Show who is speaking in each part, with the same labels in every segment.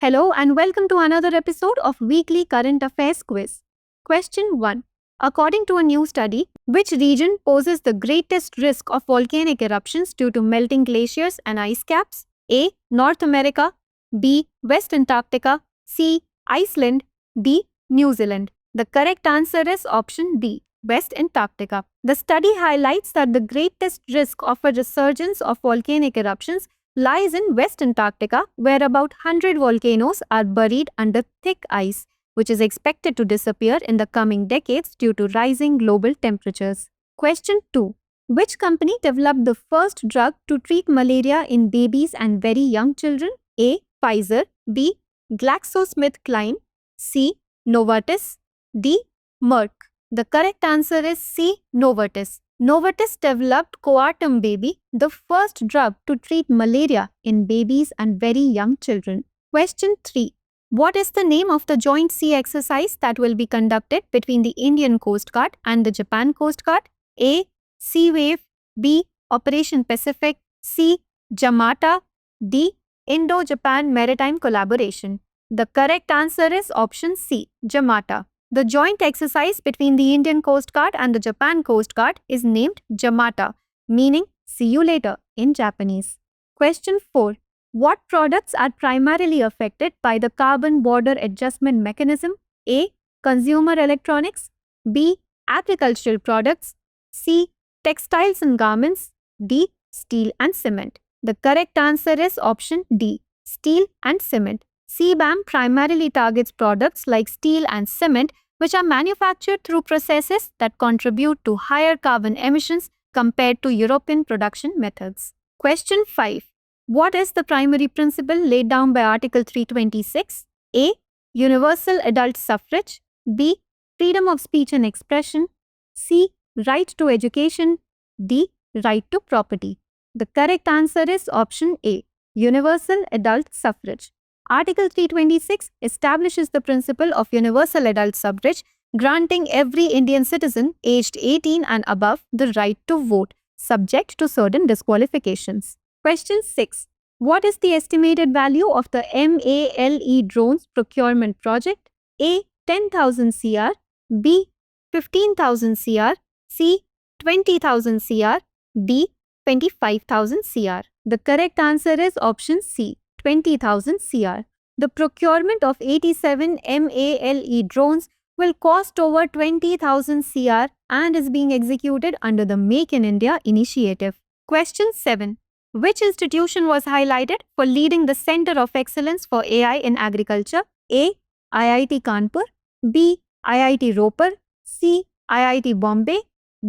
Speaker 1: Hello and welcome to another episode of Weekly Current Affairs Quiz. Question 1. According to a new study, which region poses the greatest risk of volcanic eruptions due to melting glaciers and ice caps? A. North America. B. West Antarctica. C. Iceland. D. New Zealand. The correct answer is option D. West Antarctica. The study highlights that the greatest risk of a resurgence of volcanic eruptions lies in West Antarctica, where about 100 volcanoes are buried under thick ice, which is expected to disappear in the coming decades due to rising global temperatures. Question 2. Which company developed the first drug to treat malaria in babies and very young children? A. Pfizer. B. GlaxoSmithKline. C. Novartis. D. Merck. The correct answer is C. Novartis. Novartis developed Coartem Baby, the first drug to treat malaria in babies and very young children. Question 3. What is the name of the joint sea exercise that will be conducted between the Indian Coast Guard and the Japan Coast Guard? A. Sea Wave. B. Operation Pacific. C. Jamata. D. Indo-Japan Maritime Collaboration. The correct answer is option C. Jamata. The joint exercise between the Indian Coast Guard and the Japan Coast Guard is named Jamata, meaning see you later in Japanese. Question 4. What products are primarily affected by the Carbon Border Adjustment Mechanism? A. Consumer electronics. B. Agricultural products. C. Textiles and garments. D. Steel and cement. The correct answer is option D. Steel and cement. CBAM primarily targets products like steel and cement, which are manufactured through processes that contribute to higher carbon emissions compared to European production methods. Question 5. What is the primary principle laid down by Article 326? A. Universal adult suffrage. B. Freedom of speech and expression. C. Right to education. D. Right to property. The correct answer is option A. Universal adult suffrage. Article 326 establishes the principle of universal adult suffrage, granting every Indian citizen aged 18 and above the right to vote, subject to certain disqualifications. Question 6. What is the estimated value of the MALE drones procurement project? A. 10,000 crore. B. 15,000 crore. C. 20,000 crore. D. 25,000 crore. The correct answer is option C. 20,000 crore. The procurement of 87 MALE drones will cost over 20,000 crore and is being executed under the Make in India initiative. Question 7. Which institution was highlighted for leading the Center of Excellence for AI in Agriculture? A. IIT Kanpur. B. IIT Ropar. C. IIT Bombay.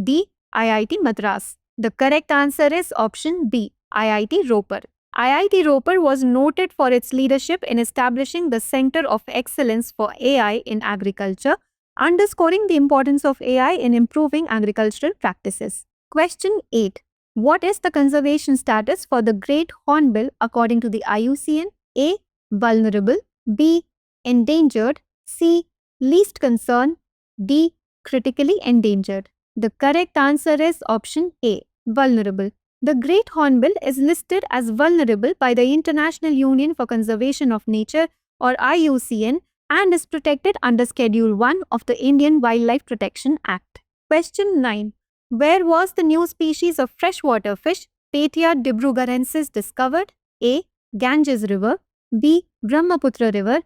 Speaker 1: D. IIT Madras. The correct answer is option B. IIT Ropar. IIT Ropar was noted for its leadership in establishing the Center of Excellence for AI in Agriculture, underscoring the importance of AI in improving agricultural practices. Question 8. What is the conservation status for the Great Hornbill according to the IUCN? A. Vulnerable. B. Endangered. C. Least concern. D. Critically endangered. The correct answer is option A. Vulnerable. The Great Hornbill is listed as vulnerable by the International Union for Conservation of Nature or IUCN and is protected under Schedule 1 of the Indian Wildlife Protection Act. Question 9. Where was the new species of freshwater fish, Petia dibrugarensis, discovered? A. Ganges River. B. Brahmaputra River.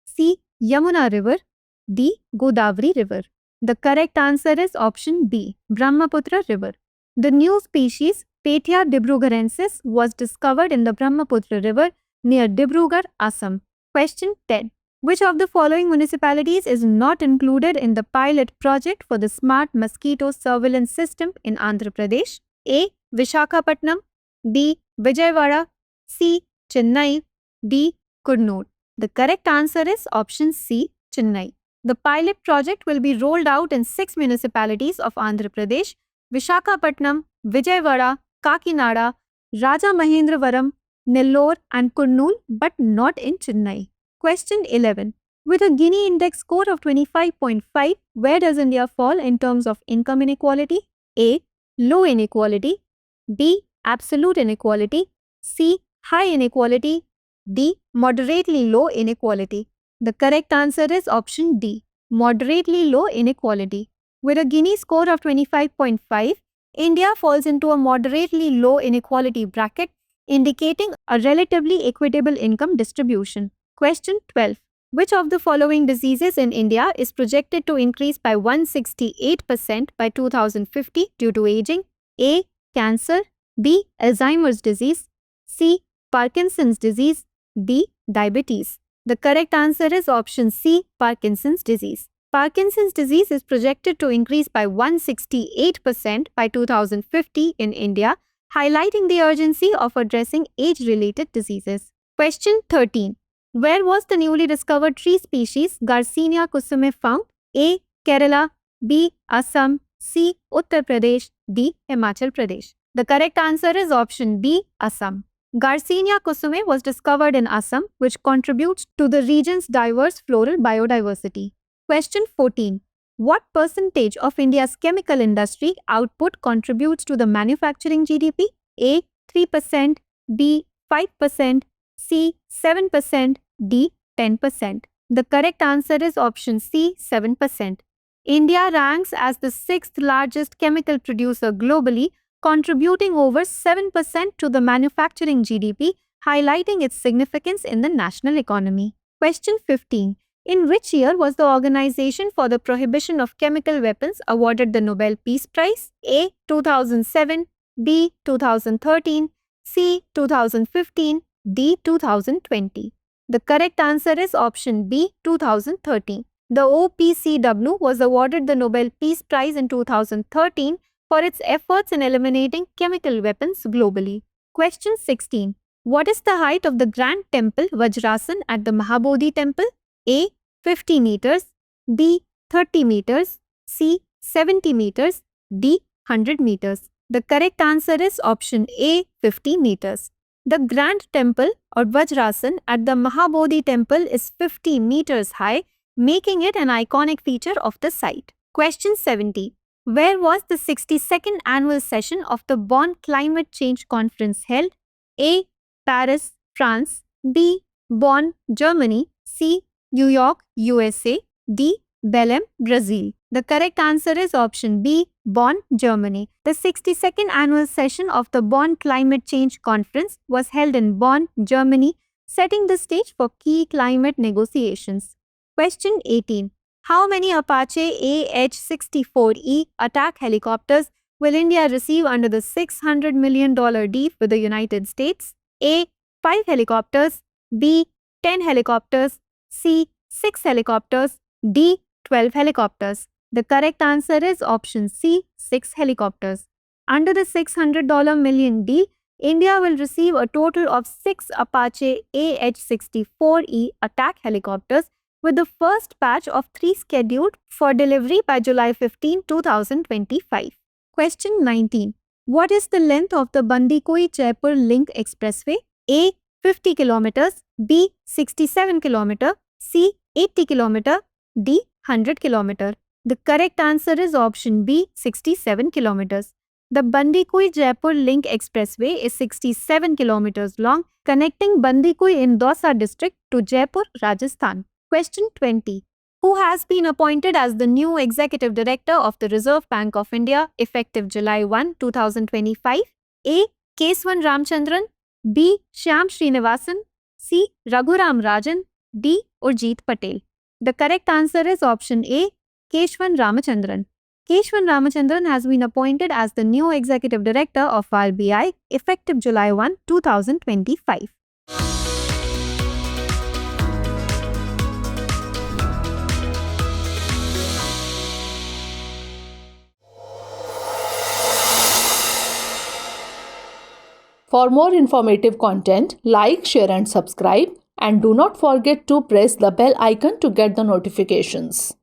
Speaker 1: C. Yamuna River. D. Godavari River. The correct answer is option B. Brahmaputra River. The new species, Petia dibrugarensis, was discovered in the Brahmaputra River near Dibrugarh, Assam. Question 10. Which of the following municipalities is not included in the pilot project for the Smart Mosquito Surveillance System in Andhra Pradesh? A. Vishakhapatnam. B. Vijayawada. C. Chennai. D. Kurnool. The correct answer is option C. Chennai. The pilot project will be rolled out in 6 municipalities of Andhra Pradesh: Vishakhapatnam, Vijayawada, Kakinada, Rajamahendravaram, Nellore and Kurnool, but not in Chennai. Question 11. With a Gini index score of 25.5, where does India fall in terms of income inequality? A. Low inequality. B. Absolute inequality. C. High inequality. D. Moderately low inequality. The correct answer is option D. Moderately low inequality. With a Gini score of 25.5, India falls into a moderately low inequality bracket, indicating a relatively equitable income distribution. Question 12. Which of the following diseases in India is projected to increase by 168% by 2050 due to aging? A. Cancer. B. Alzheimer's disease. C. Parkinson's disease. D. Diabetes. The correct answer is option C. Parkinson's disease. Parkinson's disease is projected to increase by 168% by 2050 in India, highlighting the urgency of addressing age-related diseases. Question 13. Where was the newly discovered tree species Garcinia kusume found? A. Kerala. B. Assam. C. Uttar Pradesh. D. Himachal Pradesh. The correct answer is option B. Assam. Garcinia kusume was discovered in Assam, which contributes to the region's diverse floral biodiversity. Question 14. What percentage of India's chemical industry output contributes to the manufacturing GDP? A. 3%. B. 5%. C. 7%. D. 10%. The correct answer is option C. 7%. India ranks as the sixth largest chemical producer globally, contributing over 7% to the manufacturing GDP, highlighting its significance in the national economy. Question 15. In which year was the Organization for the Prohibition of Chemical Weapons awarded the Nobel Peace Prize? A. 2007. B. 2013. C. 2015. D. 2020. The correct answer is option B. 2013. The OPCW was awarded the Nobel Peace Prize in 2013 for its efforts in eliminating chemical weapons globally. Question 16. What is the height of the Grand Temple Vajrasan at the Mahabodhi Temple? A. 50 meters. B. 30 meters. C. 70 meters. D. 100 meters. The correct answer is option A. 50 meters. The Grand Temple or Vajrasan at the Mahabodhi Temple is 50 meters high, making it an iconic feature of the site. Question 70. Where was the 62nd annual session of the Bonn Climate Change Conference held? A. Paris, France. B. Bonn, Germany. C. New York, USA. D. Belém, Brazil. The correct answer is option B. Bonn, Germany. The 62nd annual session of the Bonn Climate Change Conference was held in Bonn, Germany, setting the stage for key climate negotiations. Question 18. How many Apache AH-64E attack helicopters will India receive under the $600 million deal with the United States? A. 5 helicopters. B. 10 helicopters. C. 6 helicopters. D. 12 helicopters. The correct answer is option C. 6 helicopters. Under the $600 million deal, India will receive a total of 6 Apache AH-64E attack helicopters, with the first batch of 3 scheduled for delivery by July 15, 2025. Question 19. What is the length of the Bandikoi-Jaipur Link Expressway? A. 50 km. B. 67 km. C. 80 km. D. 100 km. The correct answer is option B. 67 km. The Bandikoi-Jaipur Link Expressway is 67 km long, connecting Bandikoi in Dausa district to Jaipur, Rajasthan. Question 20. Who has been appointed as the new Executive Director of the Reserve Bank of India effective July 1, 2025? A. Keswan Ramchandran. B. Shyam Srinivasan. C. Raghuram Rajan. D. Urjit Patel. The correct answer is option A. Keswan Ramachandran. Keswan Ramachandran has been appointed as the new Executive Director of RBI effective July 1, 2025.
Speaker 2: For more informative content, like, share and subscribe, and do not forget to press the bell icon to get the notifications.